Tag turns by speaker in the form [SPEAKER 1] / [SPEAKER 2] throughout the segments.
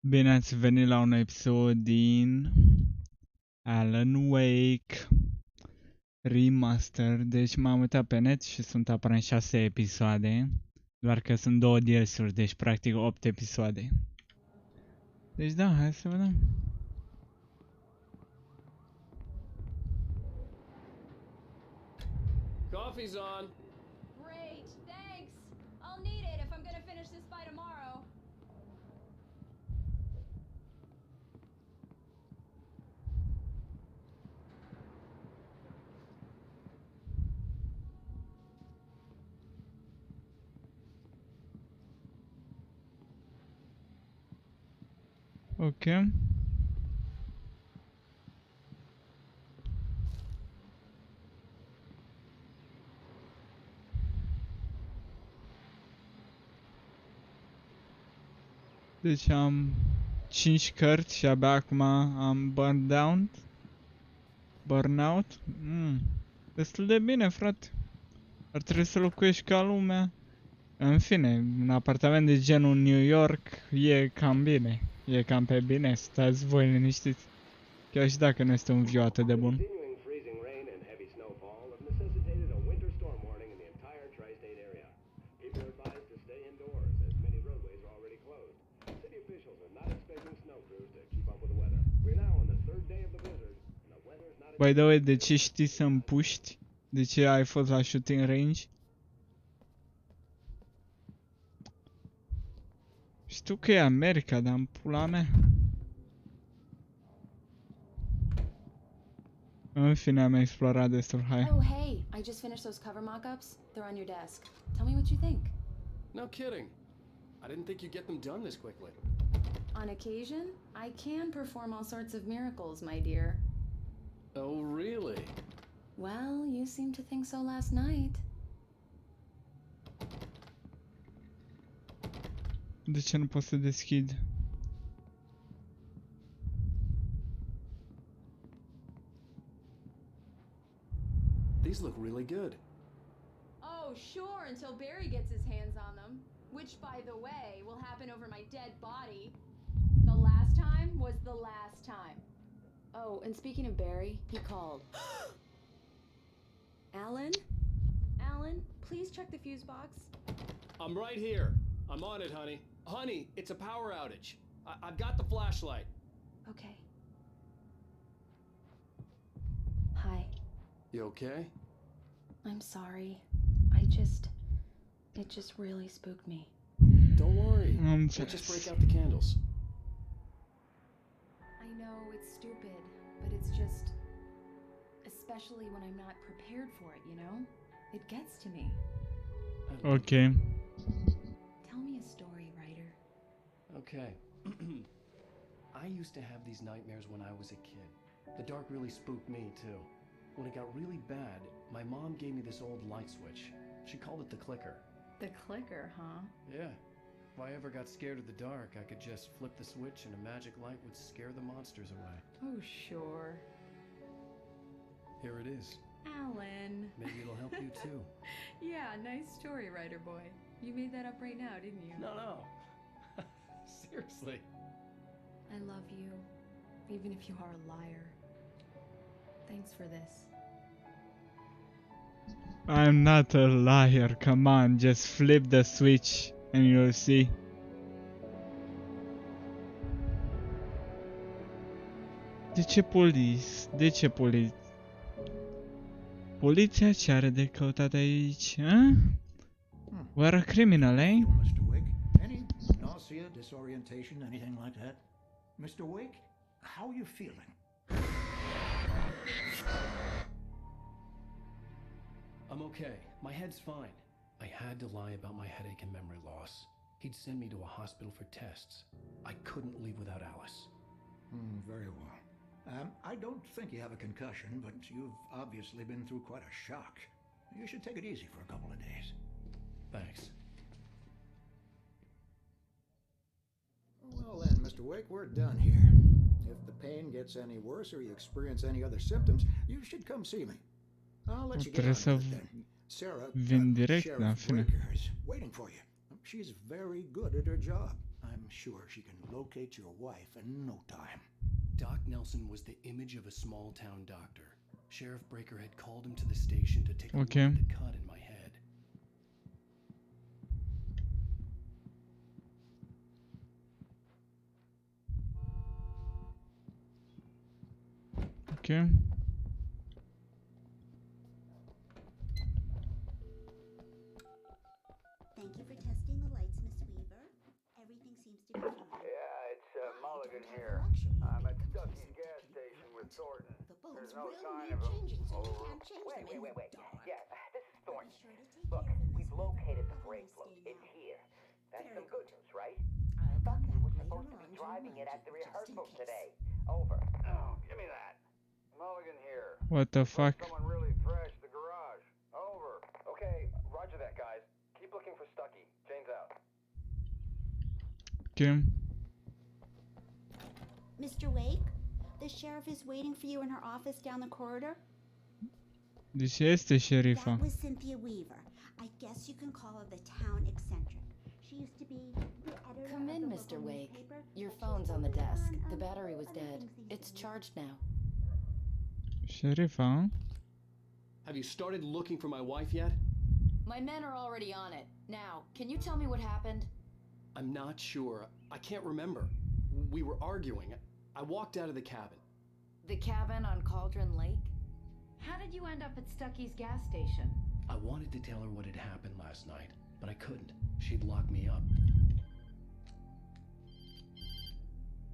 [SPEAKER 1] Bine ați venit la un episod din Alan Wake Remastered. Deci m-am uitat pe net și sunt aparent 6 episoade. Doar că sunt 2 DLC-uri, deci practic 8 episoade. Deci da, hai să vedem.
[SPEAKER 2] Coffee's on.
[SPEAKER 3] Great, thanks. I'll need it if I'm gonna finish this by tomorrow.
[SPEAKER 1] Ok. Deci am 5 cărți și abia acum am Burnout. Destul de bine, frate. Ar trebui să locuiești ca lumea. În fine, un apartament de genul New York e cam bine. E cam pe bine, stați voi liniștiți. Chiar și dacă nu este un view atât de bun.
[SPEAKER 2] Continuing freezing rain and heavy snowfall have necessitated a winter storm warning in the entire tri-state area. People are advised to stay indoors as many roadways are already closed. City officials are not expecting snow crews to keep up with the weather. We're now on the third day of the blizzard and the weather is not.
[SPEAKER 1] By the way, de ce știi să împuști? De ce ai fost la shooting range? Știu că e America, dar în pula mea. În fine am explorat destul, hai.
[SPEAKER 3] Oh, hey, I just finished those cover mock-ups. They're on your desk. Tell me what you think.
[SPEAKER 2] No kidding. I didn't think you'd get them done this quickly.
[SPEAKER 3] On occasion, I can perform all sorts of miracles, my dear.
[SPEAKER 2] Oh, really?
[SPEAKER 3] Well, you seemed to think so last night.
[SPEAKER 1] De ce nu pot să deschid?
[SPEAKER 2] These look really good.
[SPEAKER 3] Oh, sure, until Barry gets his hands on them. Which, by the way, will happen over my dead body. The last time was the last time. Oh, and speaking of Barry, he called. Alan? Alan, please check the fuse box.
[SPEAKER 2] I'm right here. I'm on it, honey. Honey, it's a power outage. I've got the flashlight.
[SPEAKER 3] Okay. Hi.
[SPEAKER 2] You okay?
[SPEAKER 3] I'm sorry. It just really spooked me.
[SPEAKER 2] Don't worry. We'll
[SPEAKER 1] înțeles.
[SPEAKER 2] just break out the candles.
[SPEAKER 3] I know it's stupid, but it's just... Especially when I'm not prepared for it, you know? It gets to me.
[SPEAKER 1] Ok.
[SPEAKER 3] Tell me a story, writer.
[SPEAKER 2] Okay. I used to have these nightmares when I was a kid. The dark really spooked me, too. When it got really bad, my mom gave me this old light switch. She called it the clicker.
[SPEAKER 3] The clicker, huh?
[SPEAKER 2] Yeah. If I ever got scared of the dark, I could just flip the switch and a magic light would scare the monsters away.
[SPEAKER 3] Oh, sure.
[SPEAKER 2] Here it is.
[SPEAKER 3] Alan.
[SPEAKER 2] Maybe it'll help you, too.
[SPEAKER 3] Yeah, nice story, writer boy. You made that up right now, didn't you?
[SPEAKER 2] No. Seriously.
[SPEAKER 3] I love you, even if you are a liar. Thanks for this.
[SPEAKER 1] I'm not a liar, come on, just flip the switch and you'll see. De ce poliț? De ce poliț? Poliția ce are de căutat aici, eh? We're a criminal, eh?
[SPEAKER 4] Mr. Wick, any nausea, disorientation, anything like that? Mr. Wick, how are you feeling?
[SPEAKER 2] I'm okay. My head's fine. I had to lie about my headache and memory loss. He'd send me to a hospital for tests. I couldn't leave without Alice.
[SPEAKER 4] Very well. I don't think you have a concussion, but you've obviously been through quite a shock. You should take it easy for a couple of days.
[SPEAKER 2] Thanks.
[SPEAKER 4] Well then, Mr. Wick, we're done here. If the pain gets any worse or you experience any other symptoms, you should come see me. I'll let you get on with it then. Sarah,
[SPEAKER 1] vin direct, da,
[SPEAKER 4] Sheriff
[SPEAKER 1] fine.
[SPEAKER 4] Breaker is waiting for you. She's very good at her job. I I'm sure she can locate your wife in no time.
[SPEAKER 5] Doc Nelson was the image of a small-town doctor. Sheriff Breaker had called him to the station to take a look
[SPEAKER 1] Okay.
[SPEAKER 5] at the cut in my head.
[SPEAKER 1] Okay.
[SPEAKER 6] Thank you for testing the lights, Miss Weaver. Everything seems to be fine.
[SPEAKER 2] Yeah, it's Mulligan
[SPEAKER 6] don't have
[SPEAKER 2] here.
[SPEAKER 6] the luxury of
[SPEAKER 2] I'm at
[SPEAKER 6] being
[SPEAKER 2] Stucky's
[SPEAKER 6] complacent,
[SPEAKER 2] gas
[SPEAKER 6] Kitty
[SPEAKER 2] station with
[SPEAKER 6] Prince.
[SPEAKER 2] Thornton.
[SPEAKER 6] The phones
[SPEAKER 2] There's no
[SPEAKER 6] will
[SPEAKER 2] sign
[SPEAKER 6] need
[SPEAKER 2] of him.
[SPEAKER 6] changing, so you
[SPEAKER 2] over.
[SPEAKER 6] can't change them in the dark.
[SPEAKER 2] Yeah, this is
[SPEAKER 6] But
[SPEAKER 2] Thornton.
[SPEAKER 6] be sure to take
[SPEAKER 2] Look,
[SPEAKER 6] care of him, Miss
[SPEAKER 2] we've
[SPEAKER 6] Weaver.
[SPEAKER 2] located the
[SPEAKER 6] I'll
[SPEAKER 2] brake
[SPEAKER 6] stay
[SPEAKER 2] float.
[SPEAKER 6] now.
[SPEAKER 2] It's here. That's
[SPEAKER 6] Very
[SPEAKER 2] some good
[SPEAKER 6] good.
[SPEAKER 2] news, right?
[SPEAKER 6] I'll come
[SPEAKER 2] Stucky
[SPEAKER 6] back
[SPEAKER 2] was
[SPEAKER 6] later
[SPEAKER 2] supposed to
[SPEAKER 6] on
[SPEAKER 2] be
[SPEAKER 6] to
[SPEAKER 2] driving it
[SPEAKER 6] remind
[SPEAKER 2] at the
[SPEAKER 6] you, just in
[SPEAKER 2] rehearsal
[SPEAKER 6] case.
[SPEAKER 2] today. Over. Oh, give me that. Mulligan here.
[SPEAKER 1] What the
[SPEAKER 2] Looks
[SPEAKER 1] fuck?
[SPEAKER 2] someone really trashed the garage. Over. Okay, roger that, guys. Keep looking for Stucky. Jane's out.
[SPEAKER 1] Okay.
[SPEAKER 6] Mr. Wake, the sheriff is waiting for you in her office down the corridor.
[SPEAKER 1] Deci este șerifa.
[SPEAKER 6] That was Cynthia Weaver. I guess you can call her the town eccentric. She used to be the editor
[SPEAKER 7] Come
[SPEAKER 6] of
[SPEAKER 7] in,
[SPEAKER 6] the
[SPEAKER 7] Mr.
[SPEAKER 6] local
[SPEAKER 7] Wake.
[SPEAKER 6] newspaper,
[SPEAKER 7] Your
[SPEAKER 6] but she's
[SPEAKER 7] phone's on the
[SPEAKER 6] focused
[SPEAKER 7] desk.
[SPEAKER 6] on,
[SPEAKER 7] The battery was
[SPEAKER 6] other
[SPEAKER 7] dead.
[SPEAKER 6] things these
[SPEAKER 7] It's
[SPEAKER 6] days.
[SPEAKER 7] charged now.
[SPEAKER 1] Șerifa, huh?
[SPEAKER 5] Have you started looking for my wife yet?
[SPEAKER 7] My men are already on it. Now, can you tell me what happened?
[SPEAKER 5] I'm not sure. I can't remember. We were arguing. I walked out of the cabin.
[SPEAKER 7] The cabin on Cauldron Lake? How did you end up at Stucky's gas station?
[SPEAKER 5] I wanted to tell her what had happened last night, but I couldn't. She'd locked me up.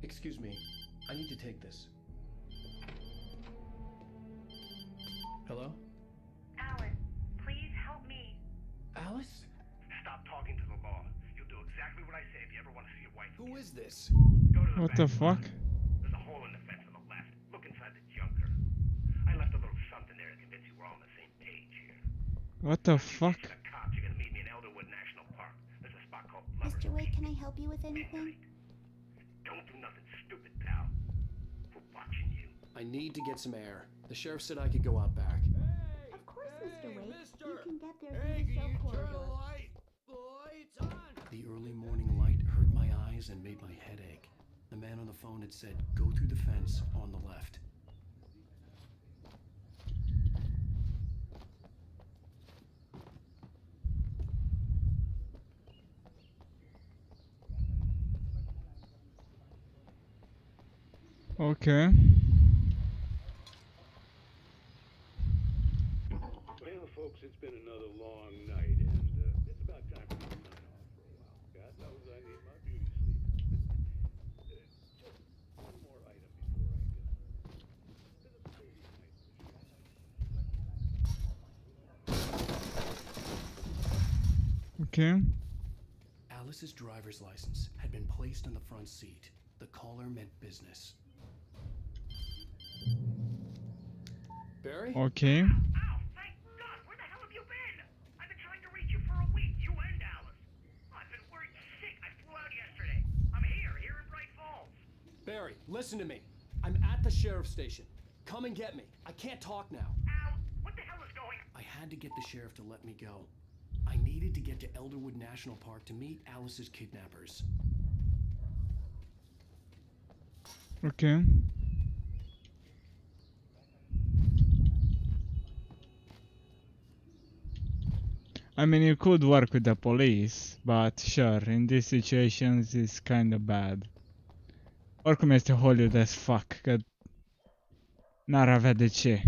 [SPEAKER 5] Excuse me. I need to take this. Hello?
[SPEAKER 8] Alan, please help me.
[SPEAKER 5] Alice?
[SPEAKER 2] Stop talking to the law. You'll do exactly what I say if you ever want to see your wife.
[SPEAKER 5] Who is this?
[SPEAKER 2] Go to the
[SPEAKER 1] What
[SPEAKER 2] back
[SPEAKER 1] the
[SPEAKER 2] lot.
[SPEAKER 1] fuck?
[SPEAKER 2] There's a hole in the fence on the left. Look inside the junker. I left a little something there to convince you we're all on the same page here.
[SPEAKER 1] What the
[SPEAKER 2] After you
[SPEAKER 1] fuck?
[SPEAKER 2] get to the cops, you're gonna meet me in Elderwood National Park. There's a spot called Lover's
[SPEAKER 6] Mr. Wake,
[SPEAKER 2] Peak.
[SPEAKER 6] can I help you with anything?
[SPEAKER 2] Midnight. Don't do nothing stupid, pal. We're watching you.
[SPEAKER 5] I need to get some air. The sheriff said I could go out back.
[SPEAKER 6] Of course, Mr. Wake. You can get there through the cell corridor.
[SPEAKER 5] The early morning light hurt my eyes and made my head ache. The man on the phone had said, go through the fence on the left.
[SPEAKER 1] Okay.
[SPEAKER 2] Well, folks, it's been another long night, and it's about time for me to sign off for a while. God knows I need my beauty sleep. Just one more item before I go. Visit the lady tonight.
[SPEAKER 1] Okay.
[SPEAKER 5] Alice's driver's license had been placed on the front seat. The caller meant business. Barry?
[SPEAKER 1] Okay.
[SPEAKER 2] Ow, thank God! Where the hell have you been? I've been trying to reach you for a week, you and Alice. I've been worried sick. I flew out yesterday. I'm here in Bright Falls.
[SPEAKER 5] Barry, listen to me. I'm at the sheriff's station. Come and get me. I can't talk now.
[SPEAKER 2] Al, what the hell is going on?
[SPEAKER 5] I had to get the sheriff to let me go. I needed to get to Elderwood National Park to meet Alice's kidnappers.
[SPEAKER 1] Okay. I mean, you could work with the police, but sure, in these situations it's kinda bad. Oricum este Hollywood as fuck, că n-ar avea de ce.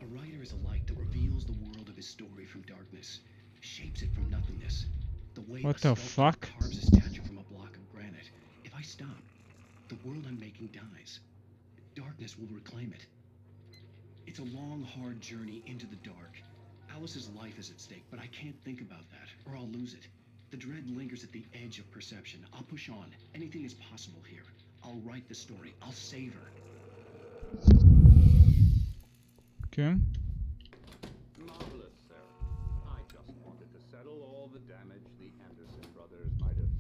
[SPEAKER 5] A writer is a light that reveals the world of his story from darkness, shapes it from nothingness. The way
[SPEAKER 1] What
[SPEAKER 5] a
[SPEAKER 1] the
[SPEAKER 5] sculptor
[SPEAKER 1] fuck?
[SPEAKER 5] carves a statue from a block of granite. If I stop, the world I'm making dies. Darkness will reclaim it. It's a long, hard journey into the dark. Alice's life is at stake, but I can't think about that, or I'll lose it. The dread lingers at the edge of perception. I'll push on. Anything is possible here. I'll write the story. I'll save her.
[SPEAKER 1] Okay.
[SPEAKER 9] Marvelous, sir. I just wanted to settle all the damage the Anderson brothers might have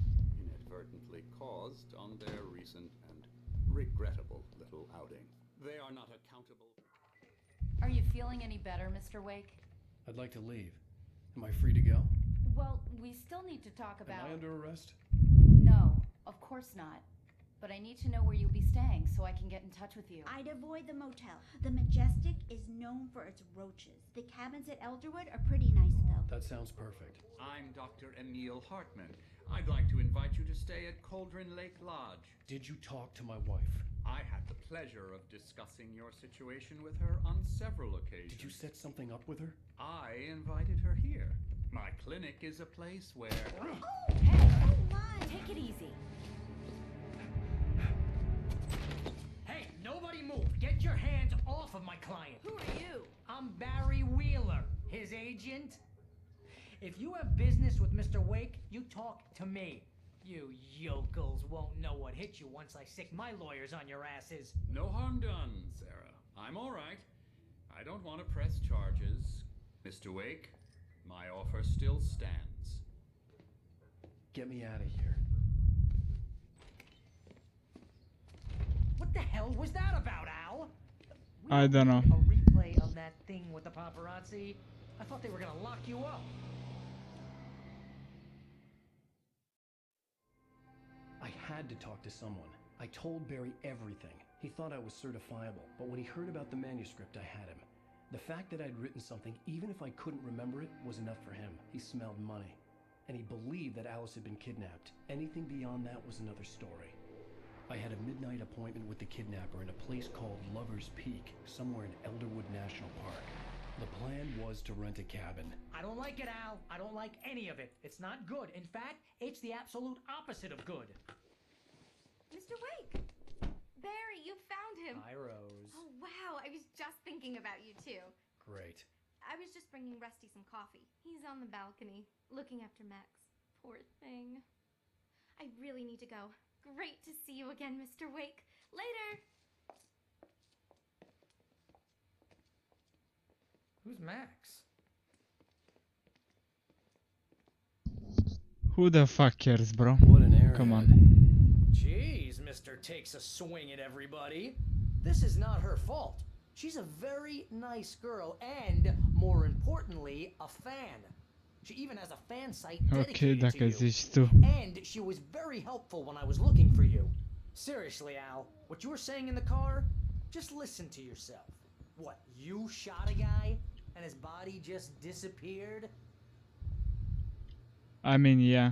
[SPEAKER 9] inadvertently caused on their recent and regrettable little outing. They are not accountable.
[SPEAKER 7] Are you feeling any better, Mr. Wake?
[SPEAKER 5] I'd like to leave. Am I free to go?
[SPEAKER 7] Well, we still need to talk about...
[SPEAKER 5] Am I under arrest?
[SPEAKER 7] No, of course not. But I need to know where you'll be staying so I can get in touch with you.
[SPEAKER 6] I'd avoid the motel. The Majestic is known for its roaches. The cabins at Elderwood are pretty nice, though.
[SPEAKER 5] That sounds perfect.
[SPEAKER 9] I'm Dr. Emil Hartman. I'd like to invite you to stay at Cauldron Lake Lodge.
[SPEAKER 5] Did you talk to my wife?
[SPEAKER 9] I had the pleasure of discussing your situation with her on several occasions.
[SPEAKER 5] Did you set something up with her?
[SPEAKER 9] I invited her here. My clinic is a place where...
[SPEAKER 7] Oh, hey, come on, take it easy.
[SPEAKER 10] Hey, nobody move. Get your hands off of my client.
[SPEAKER 7] Who are you?
[SPEAKER 10] I'm Barry Wheeler, his agent. If you have business with Mr. Wake, you talk to me. You yokels won't know what hit you once I sick my lawyers on your asses.
[SPEAKER 9] No harm done, Sarah. I'm all right. I don't want to press charges. Mr. Wake, my offer still stands.
[SPEAKER 5] Get me out of here.
[SPEAKER 10] What the hell was that about, Al? We
[SPEAKER 1] I don't know.
[SPEAKER 10] A replay of that thing with the paparazzi? I thought they were gonna lock you up.
[SPEAKER 5] I had to talk to someone. I told Barry everything. He thought I was certifiable, but when he heard about the manuscript, I had him. The fact that I'd written something, even if I couldn't remember it, was enough for him. He smelled money. And he believed that Alice had been kidnapped. Anything beyond that was another story. I had a midnight appointment with the kidnapper in a place called Lover's Peak, somewhere in Elderwood National Park. The plan was to rent a cabin.
[SPEAKER 10] I don't like it, Al. I don't like any of it. It's not good. In fact, it's the absolute opposite of good.
[SPEAKER 11] Mr. Wake! Barry, you found him!
[SPEAKER 10] Hi, Rose.
[SPEAKER 11] Oh, wow. I was just thinking about you, too.
[SPEAKER 5] Great.
[SPEAKER 11] I was just bringing Rusty some coffee. He's on the balcony, looking after Max. Poor thing. I really need to go. Great to see you again, Mr. Wake. Later!
[SPEAKER 10] Who's Max?
[SPEAKER 1] Who the fuck cares, bro?
[SPEAKER 5] What an airhead.
[SPEAKER 1] Come on.
[SPEAKER 10] Jeez, Mr. Takes a swing at everybody. This is not her fault. She's a very nice girl and, more importantly, a fan. She even has a fan site
[SPEAKER 1] Okay,
[SPEAKER 10] dedicated
[SPEAKER 1] dacă
[SPEAKER 10] to you.
[SPEAKER 1] zici tu.
[SPEAKER 10] And she was very helpful when I was looking for you. Seriously, Al, what you were saying in the car, just listen to yourself. What, you shot a guy and his body just disappeared?
[SPEAKER 1] I mean, yeah.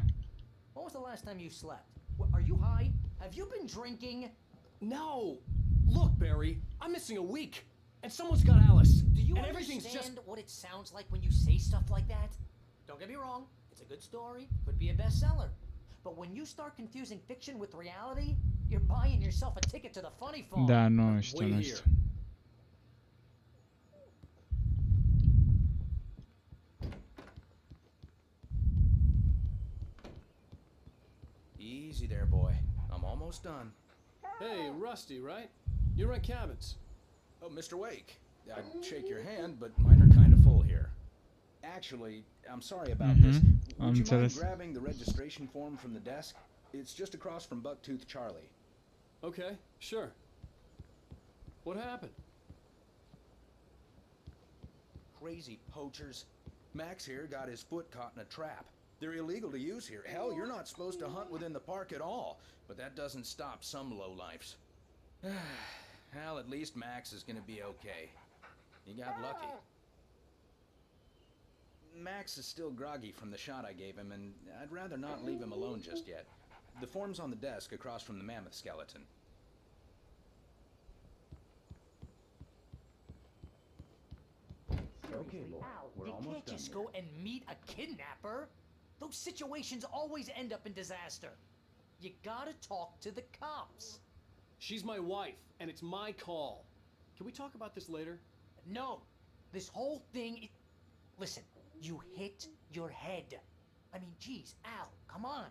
[SPEAKER 10] When was the last time you slept? Are you high? Have you been drinking?
[SPEAKER 5] No! Look, Barry, I'm missing a week. And someone's got Alice.
[SPEAKER 10] Do you
[SPEAKER 5] and everything's
[SPEAKER 10] understand
[SPEAKER 5] just...
[SPEAKER 10] what it sounds like when you say stuff like that? Don't get me wrong, it's a good story, could be a bestseller. But when you start confusing fiction with reality, you're buying yourself a ticket to the funny farm.
[SPEAKER 1] Da, nu știu,
[SPEAKER 5] Wait
[SPEAKER 1] nu
[SPEAKER 5] here.
[SPEAKER 1] știu.
[SPEAKER 12] Easy there, boy. I'm almost done.
[SPEAKER 5] Hey, Rusty, right? You rent cabins.
[SPEAKER 12] Oh, Mr. Wake. I'd shake your hand, but mine are kind of full here. Actually, I'm sorry about this.
[SPEAKER 1] Am
[SPEAKER 12] Would you mind
[SPEAKER 1] înțeles.
[SPEAKER 12] grabbing the registration form from the desk? It's just across from Bucktooth Charlie.
[SPEAKER 5] Okay, sure. What happened?
[SPEAKER 12] Crazy poachers. Max here got his foot caught in a trap. They're illegal to use here. Hell, you're not supposed to hunt within the park at all. But that doesn't stop some lowlifes. Well, at least Max is gonna be okay. He got lucky. Max is still groggy from the shot I gave him, and I'd rather not leave him alone just yet. The form's on the desk across from the mammoth skeleton.
[SPEAKER 10] Okay, boy. You can't just go and meet a kidnapper. Those situations always end up in disaster. You gotta talk to the cops.
[SPEAKER 5] She's my wife, and it's my call. Can we talk about this later?
[SPEAKER 10] No, this whole thing. Listen, you hit your head. I mean, geez, Al, come on.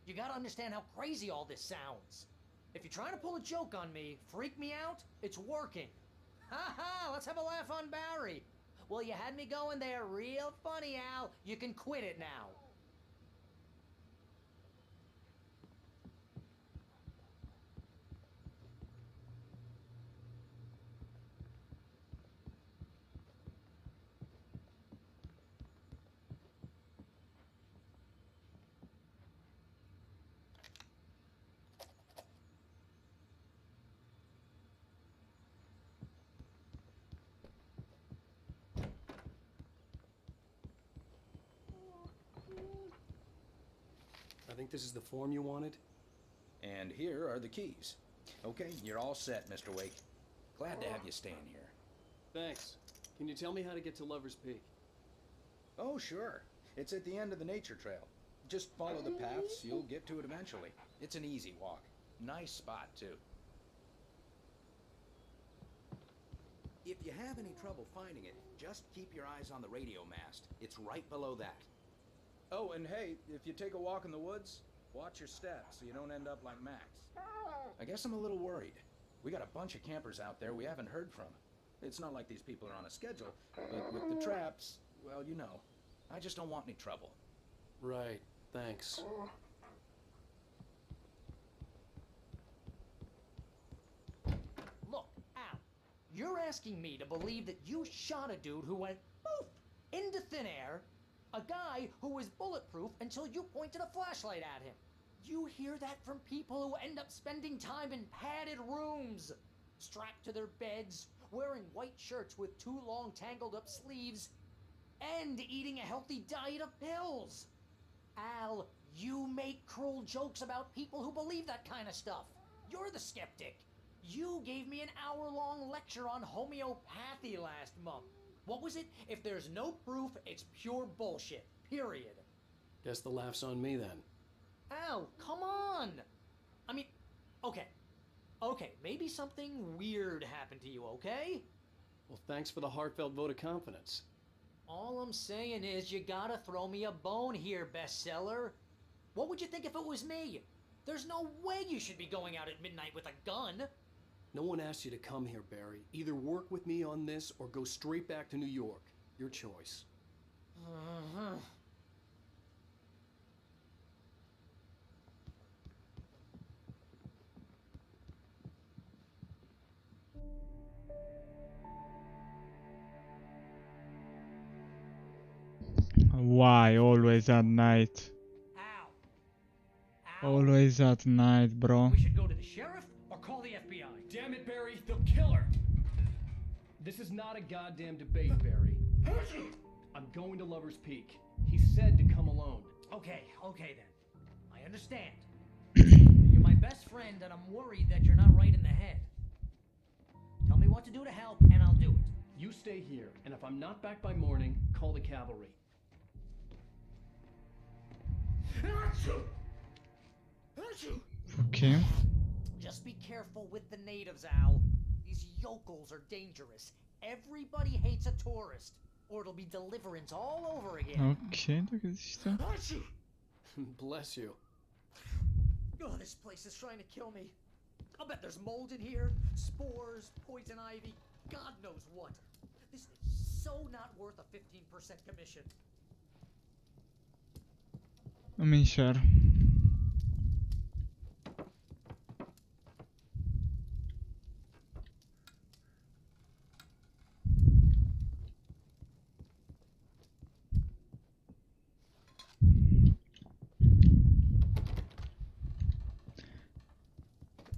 [SPEAKER 10] You gotta understand how crazy all this sounds. If you're trying to pull a joke on me, freak me out, it's working. Ha ha, let's have a laugh on Barry. Well, you had me going there real funny, Al. You can quit it now.
[SPEAKER 5] think this is the form you wanted.
[SPEAKER 12] And here are the keys. Okay, you're all set, Mr. Wake. Glad to have you staying here.
[SPEAKER 5] Thanks. Can you tell me how to get to Lover's Peak?
[SPEAKER 12] Oh, sure. It's at the end of the nature trail. Just follow the paths, you'll get to it eventually. It's an easy walk. Nice spot, too. If you have any trouble finding it, just keep your eyes on the radio mast. It's right below that. Oh, and hey, if you take a walk in the woods, watch your steps so you don't end up like Max. I guess I'm a little worried. We got a bunch of campers out there we haven't heard from. It's not like these people are on a schedule, but with the traps, well, you know. I just don't want any trouble.
[SPEAKER 5] Right, thanks.
[SPEAKER 10] Look, Al, you're asking me to believe that you shot a dude who went poof into thin air, a guy who was bulletproof until you pointed a flashlight at him. You hear that from people who end up spending time in padded rooms, strapped to their beds, wearing white shirts with too long tangled up sleeves, and eating a healthy diet of pills. Al, you make cruel jokes about people who believe that kind of stuff. You're the skeptic. You gave me an hour-long lecture on homeopathy last month. What was it? If there's no proof, it's pure bullshit. Period.
[SPEAKER 5] Guess the laugh's on me then.
[SPEAKER 10] Al, come on! I mean, okay. Okay, maybe something weird happened to you, okay?
[SPEAKER 5] Well, thanks for the heartfelt vote of confidence.
[SPEAKER 10] All I'm saying is you gotta throw me a bone here, bestseller. What would you think if it was me? There's no way you should be going out at midnight with a gun.
[SPEAKER 5] No one asked you to come here, Barry. Either work with me on this or go straight back to New York. Your choice.
[SPEAKER 1] Why always at night? Always at night, bro.
[SPEAKER 10] We should go to the sheriff or call the FBI.
[SPEAKER 5] Damn it, Barry, they'll kill her! This is not a goddamn debate, Barry. I'm going to Lover's Peak. He said to come alone.
[SPEAKER 10] Okay then. I understand. You're my best friend and I'm worried that you're not right in the head. Tell me what to do to help and I'll do it.
[SPEAKER 5] You stay here, and if I'm not back by morning, call the cavalry.
[SPEAKER 1] Okay.
[SPEAKER 10] Just be careful with the natives, Al. These yokels are dangerous. Everybody hates a tourist, or it'll be deliverance all over again.
[SPEAKER 1] Okay, look at this stuff.
[SPEAKER 5] Bless you.
[SPEAKER 10] Oh, this place is trying to kill me. I'll bet there's mold in here, spores, poison ivy, God knows what. This is so not worth a 15% commission.
[SPEAKER 1] I mean, sure.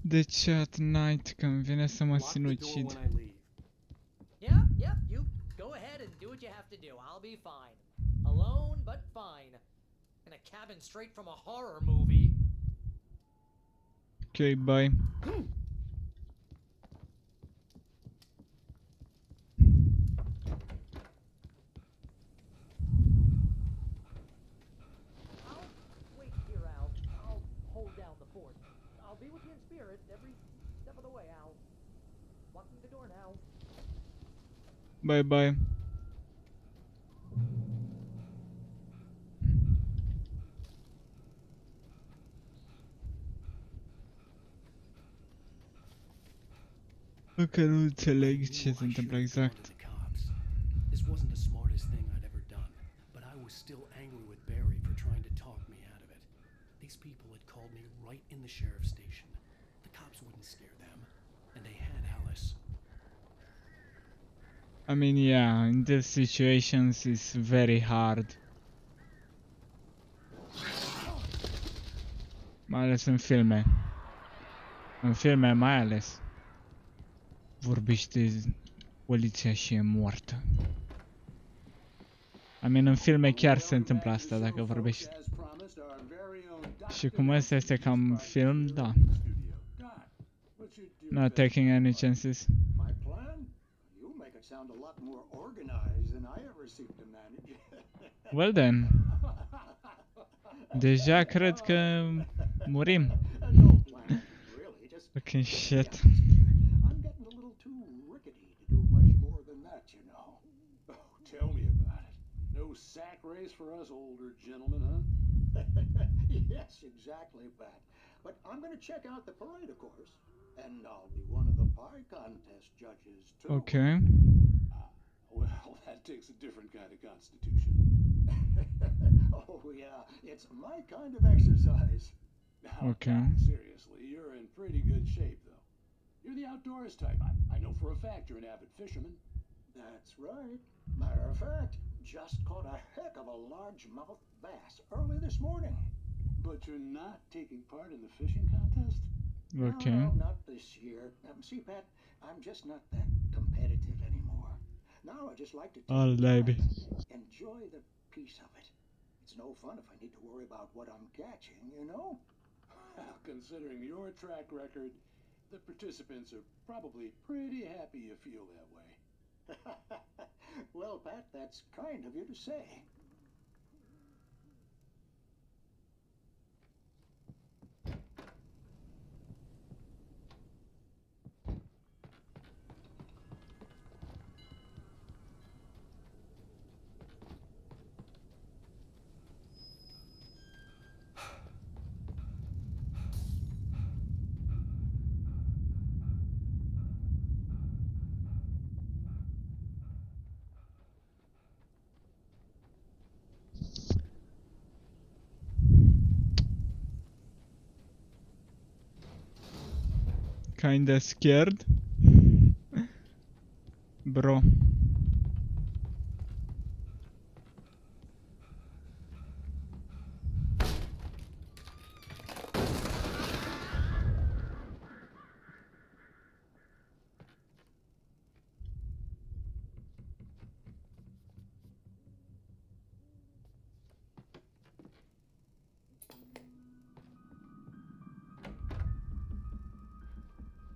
[SPEAKER 1] Deci at night când vine să mă sinucid.
[SPEAKER 10] Yep, you go ahead and do what you have to do. I'll be fine. Alone, but fine. In a cabin straight from a horror movie.
[SPEAKER 1] Okay, bye.
[SPEAKER 10] I'll wait here, Al. I'll hold down the fort. I'll be with you in spirit every step of the way, Al. Locking the door now.
[SPEAKER 1] Bye bye. Încă nu înțeleg ce se întâmplă exact.
[SPEAKER 5] This wasn't the smartest thing I'd ever done, but I was still angry with Barry for trying to talk me out of it. These people had called me right in the sheriff's station. The cops wouldn't scare them, and they had Alice.
[SPEAKER 1] I mean, yeah, in these situations it's very hard. Mai ales în filme. În filme mai ales. Vorbește poliția și e moartă. I mean, în filme chiar se întâmplă asta dacă vorbești. Și cum ăsta este cam film, da. Not taking any chances.
[SPEAKER 4] My plan? You make it sound a lot more organized than I ever seem to manage.
[SPEAKER 1] Well then. Deja cred că murim.
[SPEAKER 4] No plan, really. Just
[SPEAKER 1] Fucking shit.
[SPEAKER 4] I'm getting a little too rickety to do much more than that, you know.
[SPEAKER 13] Oh, tell me about it. No sack race for us older gentlemen, huh?
[SPEAKER 4] Yes, exactly, Pat. But I'm going to check out the parade, of course. And I'll be one of the pie contest judges, too.
[SPEAKER 1] Okay.
[SPEAKER 13] Well, that takes a different kind of constitution.
[SPEAKER 4] Oh, yeah. It's my kind of exercise.
[SPEAKER 13] Now,
[SPEAKER 1] Okay.
[SPEAKER 13] Doc, seriously, you're in pretty good shape, though. You're the outdoors type. I know for a fact you're an avid fisherman.
[SPEAKER 4] That's right. Matter of fact, just caught a heck of a largemouth bass early this morning.
[SPEAKER 13] But you're not taking part in the fishing contest?
[SPEAKER 1] Okay.
[SPEAKER 4] No, not this year. See, Pat, I'm just not that competitive anymore. Now I just like to
[SPEAKER 1] Oh, baby.
[SPEAKER 4] enjoy the piece of it. It's no fun if I need to worry about what I'm catching, you know?
[SPEAKER 13] Well, considering your track record, the participants are probably pretty happy you feel that way.
[SPEAKER 4] Well, Pat, that's kind of you to say.
[SPEAKER 1] Kinda scared. Bro.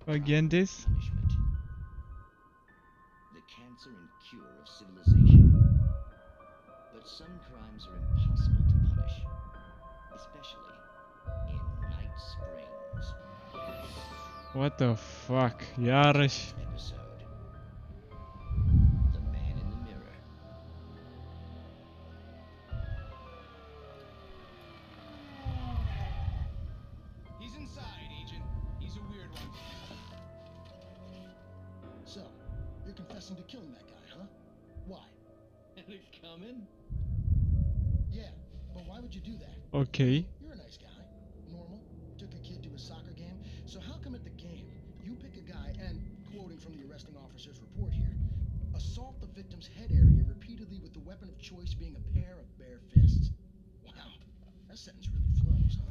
[SPEAKER 1] Again this?
[SPEAKER 14] Punishment. The cancer and cure of civilization. But some crimes are impossible to punish, especially in Night Springs.
[SPEAKER 1] What the fuck? Iarăși.
[SPEAKER 14] Episode. The Man in the Mirror.
[SPEAKER 15] He's inside, Agent. He's a weird one.
[SPEAKER 16] So, you're confessing to killing that guy, huh? Why?
[SPEAKER 14] Had it coming?
[SPEAKER 16] Yeah, but why would you do that?
[SPEAKER 1] Okay.
[SPEAKER 16] You're a nice guy. Normal. Took a kid to a soccer game. So how come at the game, you pick a guy and, quoting from the arresting officer's report here, assault the victim's head area repeatedly with the weapon of choice being a pair of bare fists? Wow, that sentence really flows, huh?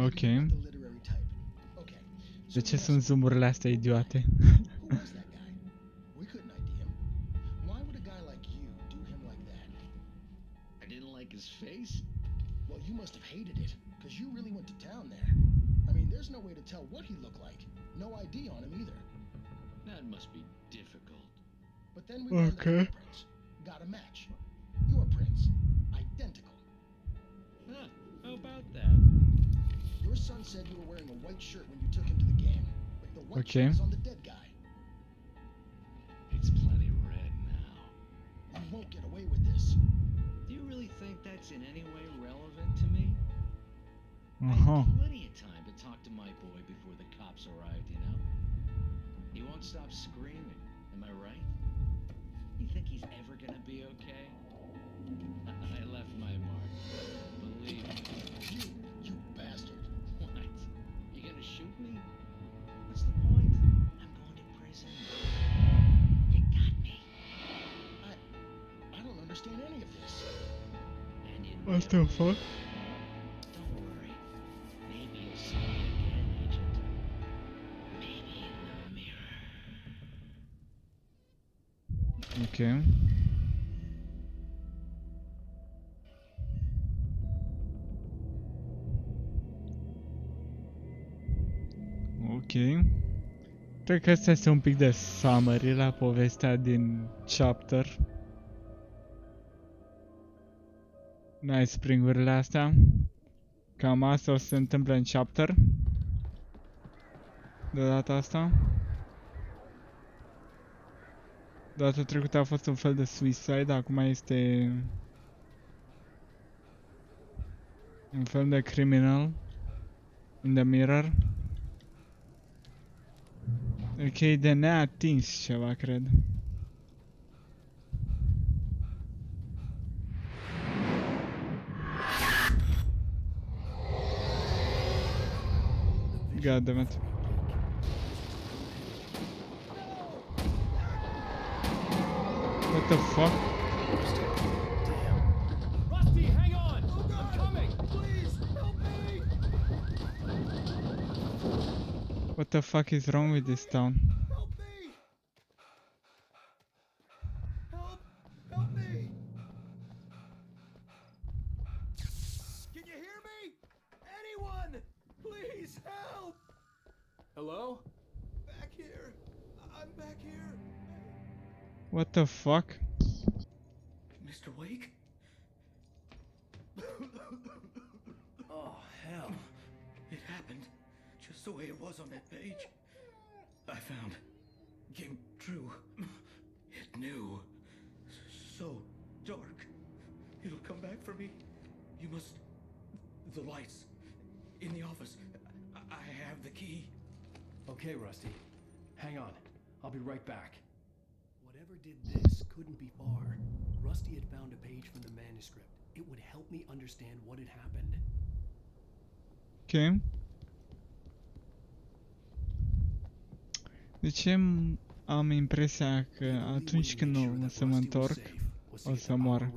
[SPEAKER 1] Okay.
[SPEAKER 16] The literary type. Okay. So
[SPEAKER 1] De ce
[SPEAKER 16] yes,
[SPEAKER 1] sunt zoomurile astea idiote?
[SPEAKER 16] who was that guy? We couldn't ID him. Why would a guy like you do him like that?
[SPEAKER 14] I didn't like his face.
[SPEAKER 16] Well, you must have hated it, because you really went to town there. I mean, there's no way to tell what he looked like. No ID on him either.
[SPEAKER 14] That must be difficult.
[SPEAKER 16] But then we ran the
[SPEAKER 1] Okay.
[SPEAKER 16] fingerprints. Got a match. Your prints. Identical.
[SPEAKER 14] Huh, how about that?
[SPEAKER 16] Your son said you were wearing a white shirt when you took him to the game. But the white
[SPEAKER 1] Okay.
[SPEAKER 16] shirt is on the dead guy.
[SPEAKER 14] It's plenty red now.
[SPEAKER 16] You won't get away with this.
[SPEAKER 14] Do you really think that's in any way relevant to me? I
[SPEAKER 1] Uh-huh.
[SPEAKER 14] had plenty of time to talk to my boy before the cops arrived, you know? He won't stop screaming, am I right? You think he's ever gonna be okay? I left my mark. Believe me.
[SPEAKER 16] You bastard.
[SPEAKER 14] What? You gonna shoot me? What's the point? I'm going to prison. You got me.
[SPEAKER 16] I don't understand any of this.
[SPEAKER 14] And you
[SPEAKER 1] What the fuck?
[SPEAKER 14] Don't worry. Maybe you'll see me again, Agent. Maybe in the mirror.
[SPEAKER 1] Okay. Ok. Cred că ăsta este un pic de summary la povestea din chapter. Nice springurile astea. Cam asta o să se întâmple în chapter. De data asta. Data trecută a fost un fel de suicide, acum este un fel de criminal in the mirror. Ok, de neatins ceva, cred. God damn it. What the fuck?
[SPEAKER 15] Rusty, hang on! I'm coming! Please, help me!
[SPEAKER 1] What the fuck is wrong with this town?
[SPEAKER 15] Help me! Help me! Can you hear me? Anyone! Please help! Hello? Back here. I'm back here.
[SPEAKER 1] What the fuck?
[SPEAKER 4] Mr. Wake? Oh, hell. It happened just the way it was on that page. I found. Came true. It knew. So dark. It'll come back for me. You must... The lights. In the office. I have the key.
[SPEAKER 5] Okay, Rusty. Hang on. I'll be right back. Whatever did this couldn't be far. Rusty had found a page from the manuscript. It would help me understand what had happened.
[SPEAKER 1] Ok. De ce am impresia că atunci când o să mă întorc, o să moară?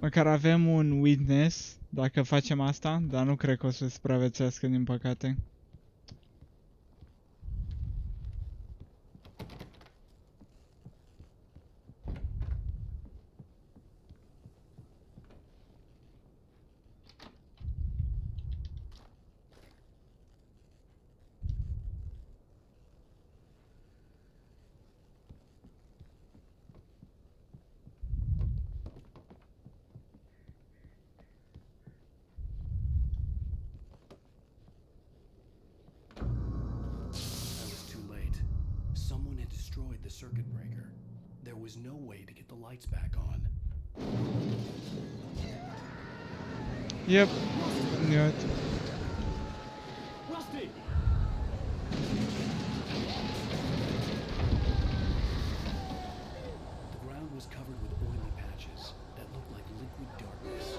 [SPEAKER 1] Măcar avem un witness dacă facem asta, dar nu cred că o să supraviețuiască, din păcate.
[SPEAKER 5] Circuit breaker. There was no way to get the lights back on.
[SPEAKER 1] Yep. Knew it.
[SPEAKER 15] Rusty!
[SPEAKER 5] The ground was covered with oily patches that looked like liquid darkness.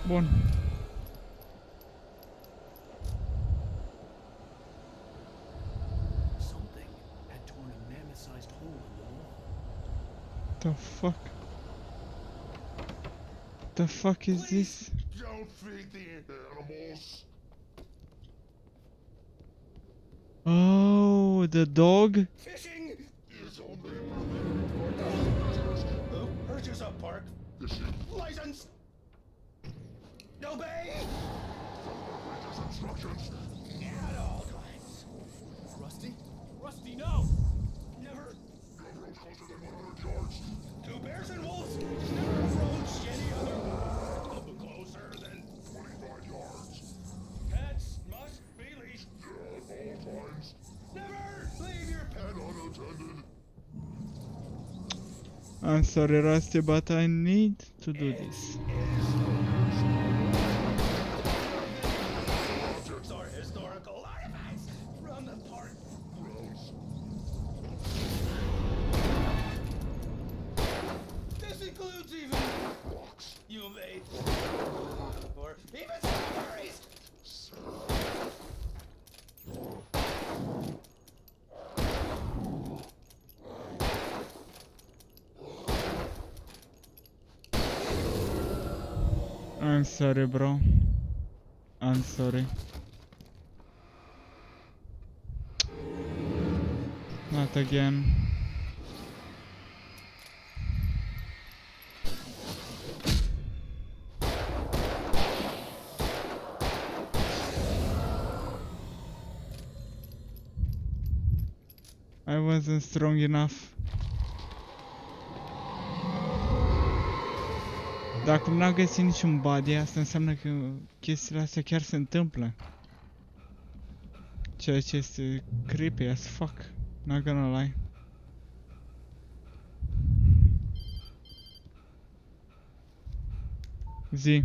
[SPEAKER 1] Bun.
[SPEAKER 5] Something had torn a mammoth-sized hole in the wall.
[SPEAKER 1] The fuck? The fuck is this?
[SPEAKER 17] Don't feed the animals.
[SPEAKER 1] Oh, the dog?
[SPEAKER 17] Fishing is only for dogs. Who purchase a park fishing license? Obey! Operator's instructions. At all times.
[SPEAKER 15] Rusty? Rusty, no!
[SPEAKER 17] Never. Go roads closer than 100 yards. Two bears and wolves never approach any other. Closer than 25 yards. Pets must be leashed. At all times. Never leave your pet unattended.
[SPEAKER 1] I'm sorry, Rusty, but I need to do this. I'm sorry, bro. I'm sorry. Not again. I wasn't strong enough. Dacă n-am găsit niciun body, asta înseamnă că chestiile astea chiar se întâmplă. Ceea ce este creepy as fuck. Not gonna lie. Zi.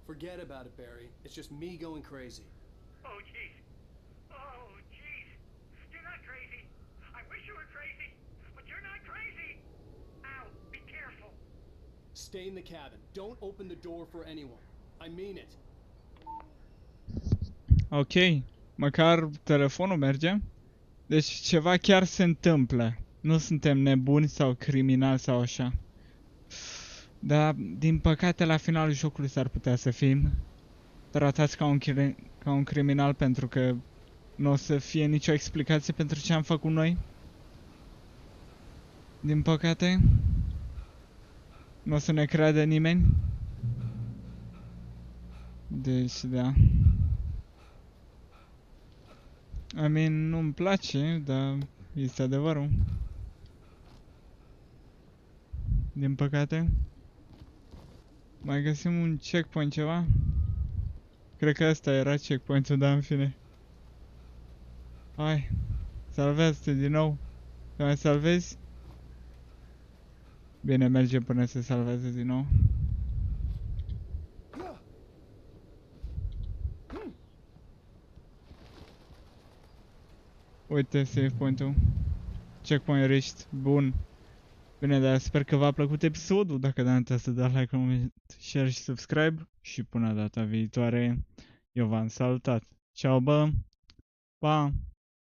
[SPEAKER 18] Forget about it, Barry. It's just me going crazy.
[SPEAKER 8] Oh, jeez. Oh, jeez. You're not crazy. I wish you were crazy, but you're not crazy. Ow, be careful.
[SPEAKER 18] Stay in the cabin. Don't open the door for anyone. I mean it.
[SPEAKER 1] Ok. Măcar telefonul merge. Deci ceva chiar se întâmplă. Nu suntem nebuni sau criminali sau așa. Dar, din păcate, la finalul jocului s-ar putea să fim tratați ca un criminal pentru că nu o să fie nicio explicație pentru ce am făcut noi. Din păcate, nu o să ne creadă nimeni. Deci, da. I mean, nu-mi place, dar este adevărul. Din păcate. Mai găsim un checkpoint ceva? Cred că ăsta era checkpoint-ul, dar în fine. Hai, salvează-te din nou. Te mai salvezi? Bine, merge până se salveze din nou. Uite, save point-ul. Checkpoint reached. Bun. Bine, dar sper că v-a plăcut episodul. Dacă da, uitați să dați like, comment, share și subscribe. Și până data viitoare, eu v-am salutat. Ceau, bă! Pa!